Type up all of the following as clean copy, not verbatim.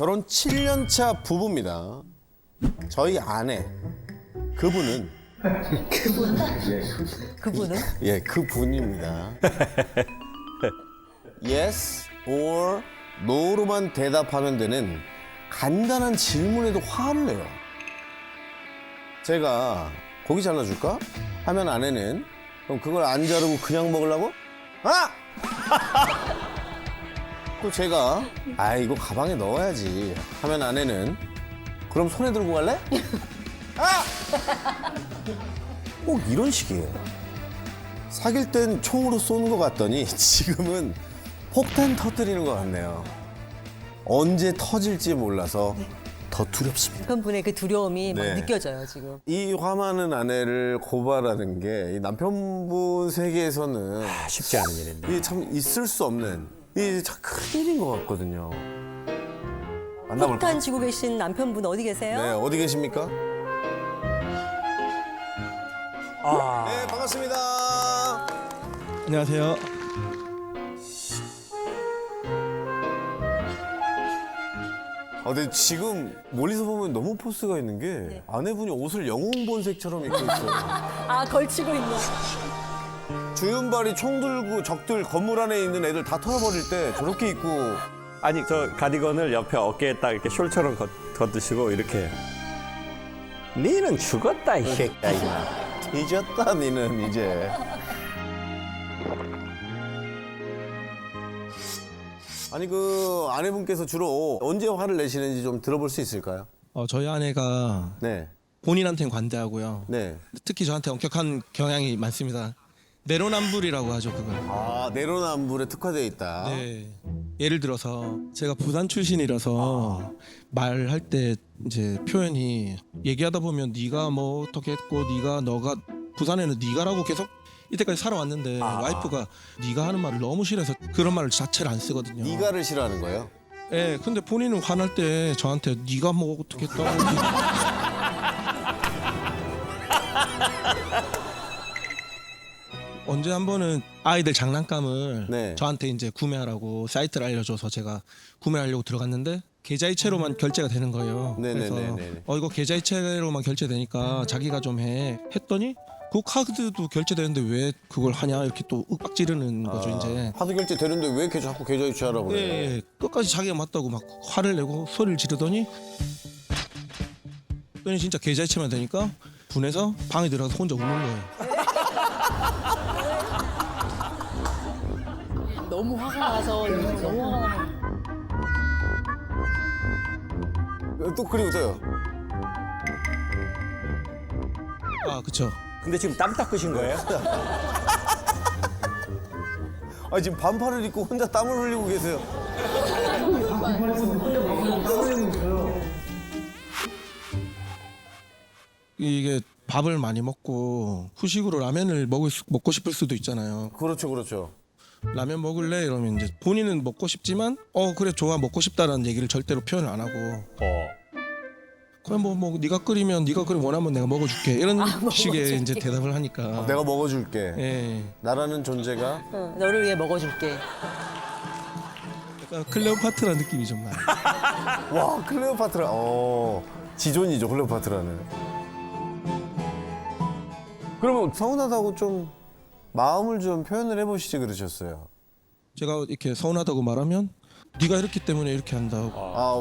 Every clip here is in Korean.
결혼 7년 차 부부입니다. 저희 아내 그분은 그분은? 예, 그분입니다. yes or no로만 대답하면 되는 간단한 질문에도 화를 내요. 제가 고기 잘라줄까? 하면 아내는 그럼 그걸 안 자르고 그냥 먹으려고? 아! 또 제가 이거 가방에 넣어야지 하면 아내는 그럼 손에 들고 갈래? 아! 꼭 이런 식이에요. 사귈 땐 총으로 쏘는 것 같더니 지금은 폭탄 터뜨리는 것 같네요. 언제 터질지 몰라서 더 두렵습니다. 남편분의 그 두려움이 막 네. 느껴져요, 지금. 이 화많은 아내를 고발하는 게 이 남편분 세계에서는 쉽지 않은 일인데. 이게 참 있을 수 없는 이게 참 큰일인 것 같거든요. 만나볼까요? 폭탄 쥐고 계신 남편분 어디 계세요? 네, 어디 계십니까? 아, 네, 반갑습니다. 안녕하세요. 근데 지금 멀리서 보면 너무 포스가 있는 게 아내분이 옷을 영웅본색처럼 입고 있어요. 아, 걸치고 있는. 주윤발이 총 들고 적들 건물 안에 있는 애들 다 털어버릴 때 저렇게 입고 아니 저 가디건을 옆에 어깨에 딱 이렇게 숄처럼 걷으시고 이렇게. 니는 죽었다 이 새끼야 이마. 뒤졌다 니는 이제. 아니 그 아내분께서 주로 언제 화를 내시는지 좀 들어볼 수 있을까요? 저희 아내가 네, 본인한테는 관대하고요. 네. 특히 저한테 엄격한 경향이 많습니다. 내로남불이라고 하죠, 그걸. 내로남불에 특화되어 있다. 네. 예를 들어서 제가 부산 출신이라서 말할 때 이제 표현이 얘기하다 보면 네가 뭐 어떻게 했고 너가 부산에는 네가라고 계속 이때까지 살아왔는데 와이프가 네가 하는 말을 너무 싫어해서 그런 말을 자체를 안 쓰거든요. 네가를 싫어하는 거예요? 예, 근데 본인은 화날 때 저한테 네가 뭐 어떻게 했다고 언제 한 번은 아이들 장난감을 네. 저한테 이제 구매하라고 사이트를 알려줘서 제가 구매하려고 들어갔는데 계좌이체로만 결제가 되는 거예요. 그래서 네네네네. 이거 계좌이체로만 결제되니까 자기가 좀 했더니 그 카드도 결제되는데 왜 그걸 하냐 이렇게 또 윽박지르는 거죠 이제. 하드 결제 되는데 왜 이렇게 자꾸 계좌 이체하라고 그래? 예, 끝까지 자기가 맞다고 막 화를 내고 소리를 지르더니 진짜 계좌이체만 되니까 분해서 방에 들어가서 혼자 우는 거예요. 너무 화가 나서 너무 화가 나서. 또 그리고 또요. 그쵸. 근데 지금 땀 닦으신 거예요? 지금 반팔을 입고 혼자 땀을 흘리고 계세요. 이게 밥을 많이 먹고 후식으로 라면을 먹고 싶을 수도 있잖아요. 그렇죠, 그렇죠. 라면 먹을래? 이러면 이제 본인은 먹고 싶지만 그래 좋아 먹고 싶다라는 얘기를 절대로 표현을 안 하고 그럼 뭐 네가 끓이면 네가 원하면 내가 먹어줄게 이런 식의 이제 대답을 하니까 내가 먹어줄게. 예, 나라는 존재가 응, 너를 위해 먹어줄게. 약간 클레오파트라 느낌이 좀 나요. 와 클레오파트라. 지존이죠 클레오파트라는. 그러면 서운하다고 좀 마음을 좀 표현을 해보시지 그러셨어요. 제가 이렇게 서운하다고 말하면 네가 이렇기 때문에 이렇게 한다고.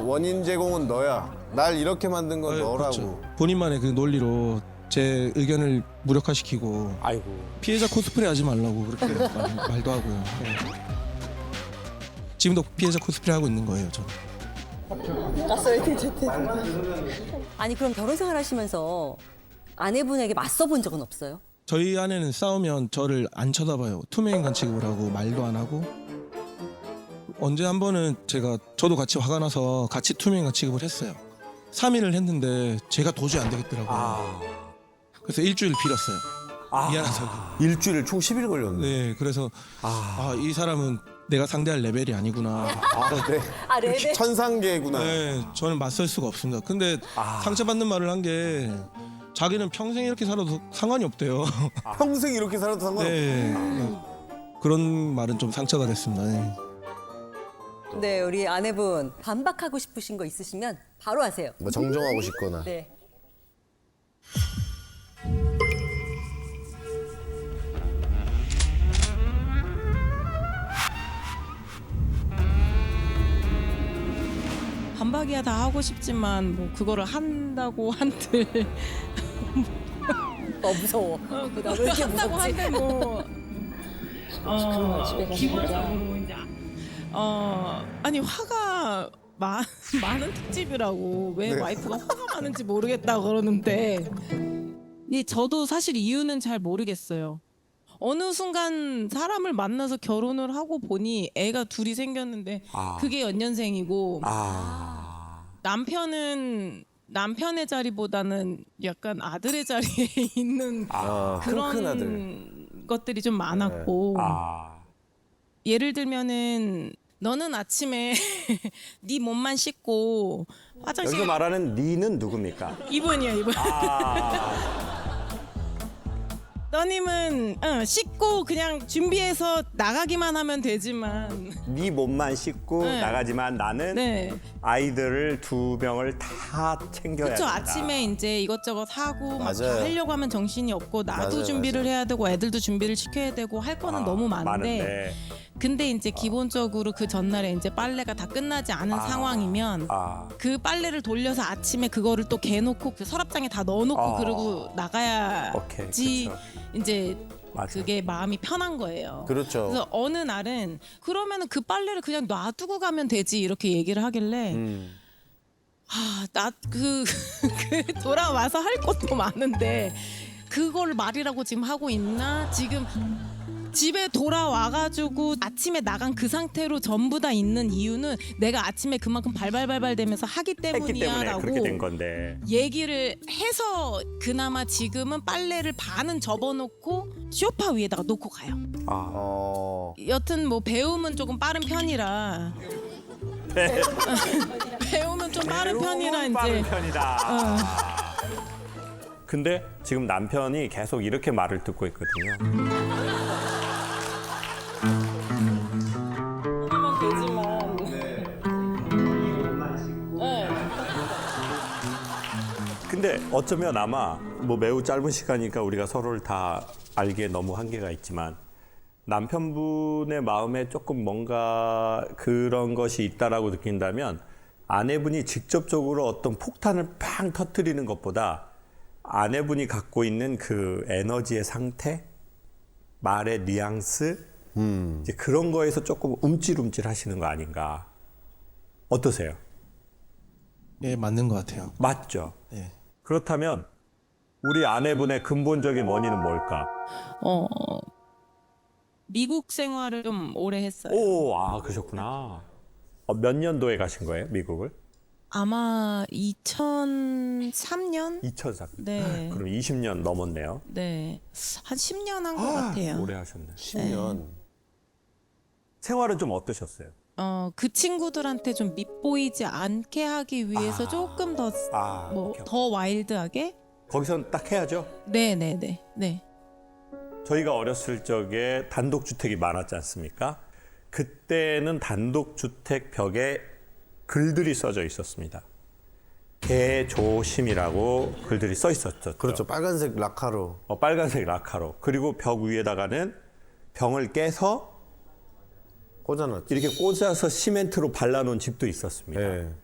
원인 제공은 너야. 날 이렇게 만든 건 너라고. 그렇죠. 본인만의 그 논리로 제 의견을 무력화시키고 아이고. 피해자 코스프레 하지 말라고 그렇게 말도 하고요. 예. 지금도 피해자 코스프레 하고 있는 거예요, 저는. 아니, 그럼 결혼 생활 하시면서 아내분에게 맞서 본 적은 없어요? 저희 아내는 싸우면 저를 안 쳐다봐요. 투명인간 취급을 하고 말도 안 하고. 언제 한 번은 저도 같이 화가 나서 같이 투명인간 취급을 했어요. 3일을 했는데 제가 도저히 안 되겠더라고요. 그래서 일주일 빌었어요. 미안하다고. 일주일 총 10일 걸렸네. 네, 그래서 이 사람은 내가 상대할 레벨이 아니구나. 네. 레벨? 천상계구나. 네, 저는 맞설 수가 없습니다. 근데 상처받는 말을 한 게 자기는 평생 이렇게 살아도 상관이 없대요. 평생 이렇게 살아도 상관없어. 네, 그런 말은 좀 상처가 됐습니다. 네. 네, 우리 아내분 반박하고 싶으신 거 있으시면 바로 하세요. 뭐 정정하고 싶거나. 네. 반박이야 다 하고 싶지만 뭐 그거를 한다고 한들 무서워. 나 왜 이렇게 한다고 무섭지? 한들 뭐 기본적으로 이제 아니 화가 많은 특집이라고 왜 네. 와이프가 화가 많은지 모르겠다 그러는데 저도 사실 이유는 잘 모르겠어요. 어느 순간 사람을 만나서 결혼을 하고 보니 애가 둘이 생겼는데 그게 연년생이고 남편은 남편의 자리보다는 약간 아들의 자리에 있는 큰 그런 아들. 것들이 좀 많았고 아, 예를 들면은 너는 아침에 네 몸만 씻고 화장실 여기서 말하는 니는 누굽니까? 이분이야 이분. 너님은 씻고 그냥 준비해서 나가기만 하면 되지만 네 몸만 씻고 네. 나가지만 나는 네. 아이들을 2명을 다 챙겨야 그렇죠. 된다. 아침에 이제 이것저것 하고 막 다 맞아요. 하려고 하면 정신이 없고 나도 맞아요, 준비를 맞아요. 해야 되고 애들도 준비를 시켜야 되고 할 거는 너무 많은데 근데 이제 기본적으로 그 전날에 이제 빨래가 다 끝나지 않은 상황이면 그 빨래를 돌려서 아침에 그거를 또 개놓고 그 서랍장에 다 넣어놓고 그러고 나가야지 그쵸. 이제 맞아. 그게 마음이 편한 거예요. 그렇죠. 그래서 어느 날은 그러면은 그 빨래를 그냥 놔두고 가면 되지 이렇게 얘기를 하길래 나 그 돌아와서 할 것도 많은데 그걸 말이라고 지금 하고 있나 지금 집에 돌아와가지고 아침에 나간 그 상태로 전부 다 있는 이유는 내가 아침에 그만큼 발발발발 되면서 하기 했기 때문에 때문이야라고 그렇게 된 건데. 얘기를 해서 그나마 지금은 빨래를 반은 접어놓고 소파 위에다가 놓고 가요. 여튼 뭐 배움은 조금 빠른 편이라 배움은 좀 빠른 편이라 이제 빠른 편이다. 근데 지금 남편이 계속 이렇게 말을 듣고 있거든요. 근데 어쩌면 아마 뭐 매우 짧은 시간이니까 우리가 서로를 다 알기에 너무 한계가 있지만 남편분의 마음에 조금 뭔가 그런 것이 있다라고 느낀다면 아내분이 직접적으로 어떤 폭탄을 팡 터뜨리는 것보다 아내분이 갖고 있는 그 에너지의 상태, 말의 뉘앙스, 이제 그런 거에서 조금 움찔움찔 하시는 거 아닌가. 어떠세요? 예, 맞는 것 같아요. 맞죠? 네. 그렇다면 우리 아내분의 근본적인 원인은 뭘까? 미국 생활을 좀 오래 했어요. 오, 그러셨구나. 몇 년도에 가신 거예요, 미국을? 아마 2003년? 2003. 네. 그럼 20년 넘었네요. 네. 한 10년 한 것 같아요. 오래 하셨네. 10년. 생활은 좀 어떠셨어요? 그 친구들한테 좀 밉보이지 않게 하기 위해서 조금 더 뭐 오케이. 더 와일드하게? 거기선 딱 해야죠. 네네네. 네. 저희가 어렸을 적에 단독주택이 많았지 않습니까? 그때는 단독주택 벽에 글들이 써져 있었습니다. 개조심이라고 글들이 써 있었죠. 그렇죠. 빨간색 라카로. 빨간색 라카로. 그리고 벽 위에다가는 병을 깨서 꽂아놨죠. 이렇게 꽂아서 시멘트로 발라놓은 집도 있었습니다. 네.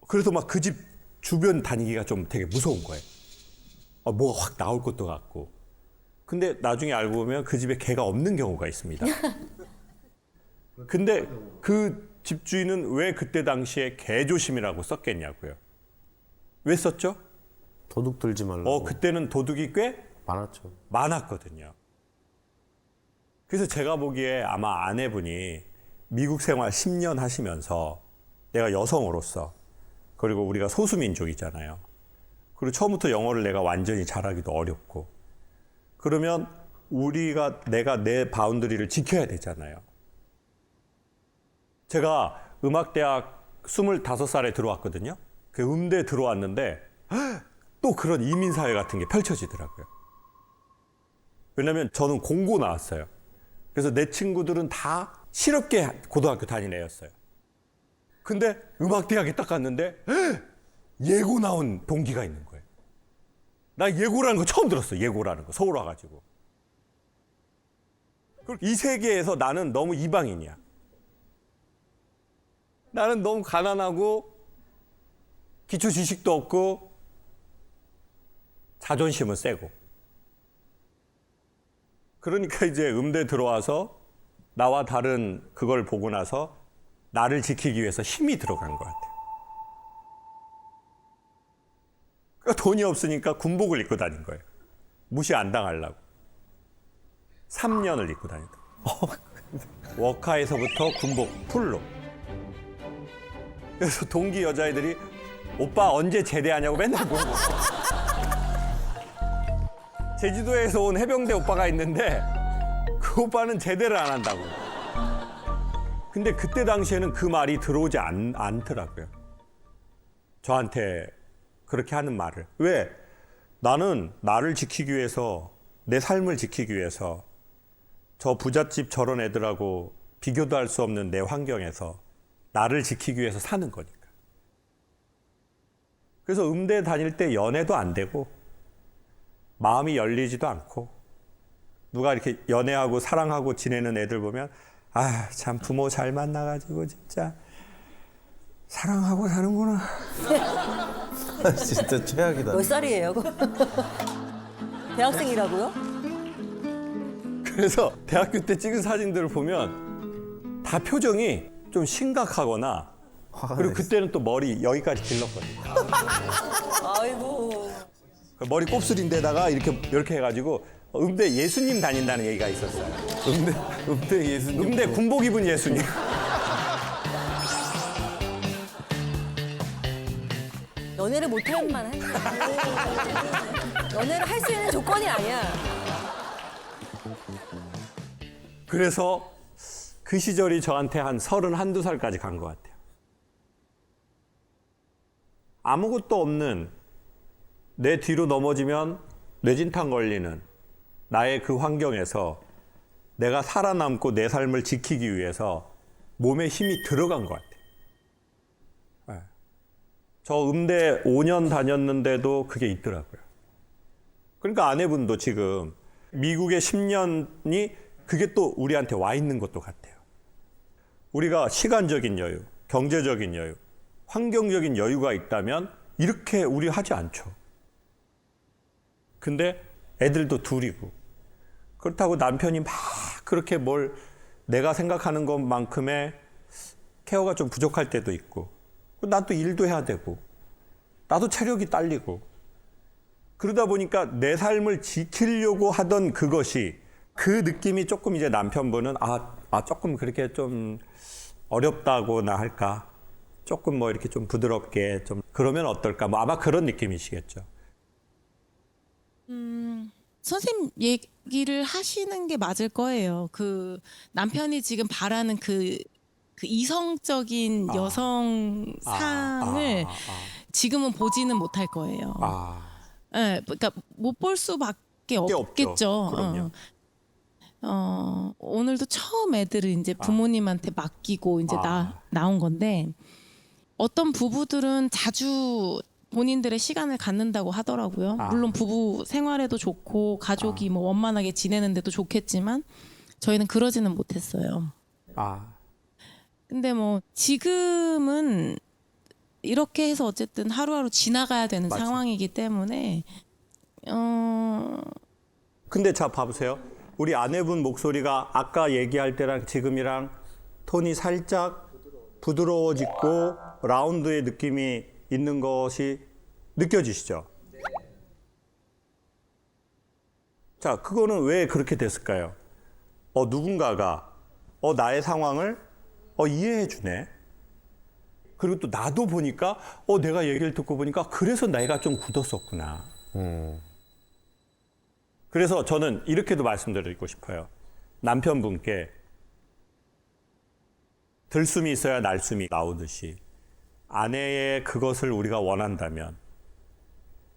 그래서 막 그 집 주변 다니기가 좀 되게 무서운 거예요. 뭐가 확 나올 것도 같고. 근데 나중에 알고 보면 그 집에 개가 없는 경우가 있습니다. 근데 그 집주인은 왜 그때 당시에 개조심이라고 썼겠냐고요. 왜 썼죠? 도둑 들지 말라고. 그때는 도둑이 꽤 많았죠. 많았거든요. 그래서 제가 보기에 아마 아내분이 미국 생활 10년 하시면서 내가 여성으로서 그리고 우리가 소수민족이잖아요. 그리고 처음부터 영어를 내가 완전히 잘하기도 어렵고 그러면 내가 내 바운더리를 지켜야 되잖아요. 제가 음악대학 25살에 들어왔거든요. 그 음대 들어왔는데 또 그런 이민사회 같은 게 펼쳐지더라고요. 왜냐면 저는 공고 나왔어요. 그래서 내 친구들은 다 실업계 고등학교 다닌 애였어요. 근데 음악대학에 딱 갔는데 예고 나온 동기가 있는 거예요. 나 예고라는 거 처음 들었어. 예고라는 거. 서울 와가지고. 이 세계에서 나는 너무 이방인이야. 나는 너무 가난하고 기초 지식도 없고 자존심은 세고. 그러니까 이제 음대 들어와서 나와 다른 그걸 보고 나서 나를 지키기 위해서 힘이 들어간 것 같아요. 그러니까 돈이 없으니까 군복을 입고 다닌 거예요. 무시 안 당하려고. 3년을 입고 다니다. 워카에서부터 군복 풀로. 그래서 동기 여자애들이 오빠 언제 제대하냐고 맨날 물어보고. 제주도에서 온 해병대 오빠가 있는데 그 오빠는 제대를 안 한다고. 근데 그때 당시에는 그 말이 들어오지 않더라고요. 저한테 그렇게 하는 말을. 왜? 나는 나를 지키기 위해서, 내 삶을 지키기 위해서 저 부잣집 저런 애들하고 비교도 할 수 없는 내 환경에서 나를 지키기 위해서 사는 거니까. 그래서 음대 다닐 때 연애도 안 되고 마음이 열리지도 않고 누가 이렇게 연애하고 사랑하고 지내는 애들 보면 아, 참 부모 잘 만나가지고 진짜 사랑하고 사는구나. 진짜 최악이다. 몇 살이에요? 대학생이라고요? 그래서 대학교 때 찍은 사진들을 보면 다 표정이 좀 심각하거나 그리고 그때는 또 머리 여기까지 길렀거든요. 아이고. 머리 곱슬인데다가 이렇게 해가지고 음대 예수님 다닌다는 얘기가 있었어요. 음대 예수님. 음대 군복 입은 예수님. 연애를 못할 만한. 연애를 할 수 있는 조건이 아니야. 그래서 그 시절이 저한테 한 31~32살까지 간 것 같아요. 아무것도 없는 내 뒤로 넘어지면 뇌진탕 걸리는 나의 그 환경에서 내가 살아남고 내 삶을 지키기 위해서 몸에 힘이 들어간 것 같아요. 네. 저 음대 5년 다녔는데도 그게 있더라고요. 그러니까 아내분도 지금 미국의 10년이 그게 또 우리한테 와 있는 것도 같아요. 우리가 시간적인 여유, 경제적인 여유, 환경적인 여유가 있다면 이렇게 우리 하지 않죠. 근데 애들도 둘이고 그렇다고 남편이 막 그렇게 뭘 내가 생각하는 것만큼의 케어가 좀 부족할 때도 있고 나도 일도 해야 되고 나도 체력이 딸리고 그러다 보니까 내 삶을 지키려고 하던 그것이 그 느낌이 조금 이제 남편분은 조금 그렇게 좀 어렵다고나 할까 조금 뭐 이렇게 좀 부드럽게 좀 그러면 어떨까 뭐 아마 그런 느낌이시겠죠. 선생님 얘기를 하시는 게 맞을 거예요. 그 남편이 지금 바라는 그 이성적인 여성상을 지금은 보지는 못할 거예요. 네, 그러니까 못 볼 수밖에 없겠죠. 그럼요. 오늘도 처음 애들을 이제 부모님한테 맡기고 이제 나온 건데 어떤 부부들은 자주 본인들의 시간을 갖는다고 하더라고요. 물론 부부 생활에도 좋고 가족이 뭐 원만하게 지내는데도 좋겠지만 저희는 그러지는 못했어요. 근데 뭐 지금은 이렇게 해서 어쨌든 하루하루 지나가야 되는 상황이기 때문에 근데 자 봐보세요. 우리 아내분 목소리가 아까 얘기할 때랑 지금이랑 톤이 살짝 부드러워지고 라운드의 느낌이 있는 것이 느껴지시죠? 자, 그거는 왜 그렇게 됐을까요? 누군가가 나의 상황을 이해해 주네. 그리고 또 나도 보니까 내가 얘기를 듣고 보니까 그래서 내가 좀 굳었었구나. 그래서 저는 이렇게도 말씀드리고 싶어요. 남편분께 들숨이 있어야 날숨이 나오듯이 아내의 그것을 우리가 원한다면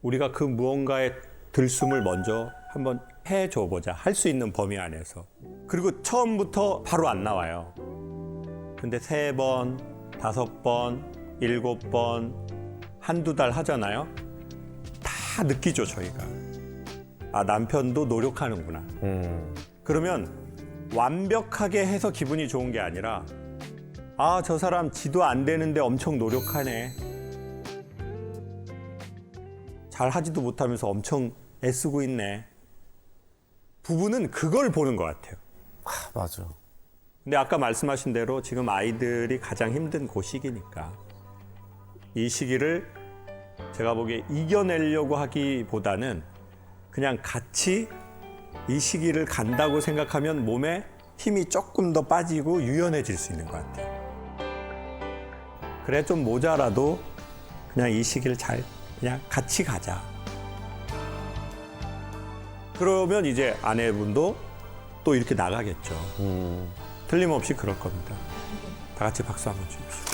우리가 그 무언가의 들숨을 먼저 한번 해줘보자. 할 수 있는 범위 안에서. 그리고 처음부터 바로 안 나와요. 근데 3번, 5번, 7번, 한두 달 하잖아요. 다 느끼죠, 저희가. 아, 남편도 노력하는구나. 그러면 완벽하게 해서 기분이 좋은 게 아니라 아, 저 사람 지도 안 되는데 엄청 노력하네. 잘 하지도 못하면서 엄청 애쓰고 있네. 부부는 그걸 보는 것 같아요. 맞아. 근데 아까 말씀하신 대로 지금 아이들이 가장 힘든 그 시기니까 이 시기를 제가 보기에 이겨내려고 하기보다는 그냥 같이 이 시기를 간다고 생각하면 몸에 힘이 조금 더 빠지고 유연해질 수 있는 것 같아요. 그래 좀 모자라도 그냥 이 시기를 잘 그냥 같이 가자. 그러면 이제 아내분도 또 이렇게 나가겠죠. 틀림없이 그럴 겁니다. 다 같이 박수 한번 주십시오.